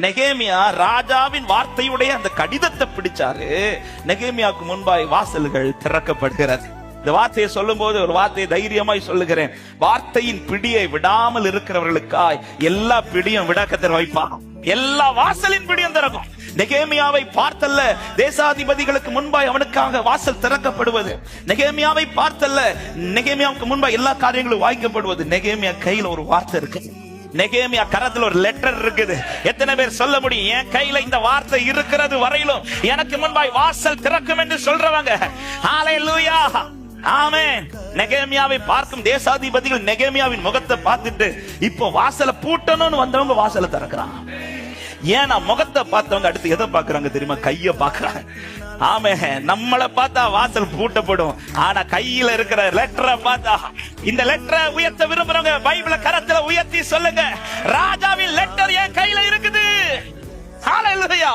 நெகேமியா ராஜாவின் வார்த்தையுடைய அந்த கடிதத்தை பிடிச்சாரு. நெகேமியாவுக்கு முன்பாய் வாசல்கள் திறக்கப்படுகிறது. இந்த வார்த்தையை சொல்லும் போது ஒரு வார்த்தையை தைரியமாய் சொல்லுகிறேன். வார்த்தையின் பிடியை விடாமல் இருக்கிறவர்களுக்காய் எல்லா பிடியும் விடாக்கத்தர் வைப்பான். எல்லா வாசலின் பிடியும் திறக்கும். நெகேமியாவை பார்த்தல்ல தேசாதிபதிகளுக்கு முன்பாய் அவனுக்காக வாசல் திறக்கப்படுவது. நெகேமியாவை பார்த்தல்ல நெகேமியாவுக்கு முன்பாய் எல்லா காரியங்களும் வாய்க்கப்படுவது. நெகேமியா கையில ஒரு வார்த்தை இருக்கு. நெகேமியா கரத்துல ஒரு லெட்டர் இருக்குது. எத்தனை பேர் சொல்ல முடியும், என் கையில இந்த வார்த்தை இருக்கிறது வரையிலும் எனக்கு முன்பாய் வாசல் திறக்கும் என்று சொல்றவங்க? ஹல்லேலூயா, ஆமென். நெகேமியாவை பார்க்கும் தேசாதிபதிகள் நெகேமியாவின் முகத்தை பார்த்துட்டு இப்போ வாசலை பூட்டணும்னு வந்தவங்க வாசலை திறக்கிறாங்க. ஏன்னா முகத்தை பார்த்தவங்க அடுத்து எதை பாக்குறாங்க தெரியுமா? கைய பாக்குறாங்க. ஆமே, நம்மளை பார்த்தா வாசல் பூட்டப்படும். ஆனா கையில இருக்கிற லெட்டரை பார்த்தா, இந்த லெட்டரை உயர்த்த விரும்புறவங்க பைபிள கரத்துல உயர்த்தி சொல்லுங்க, ராஜாவின் லெட்டர் என் கையில இருக்குது. ஹல்லேலூயா.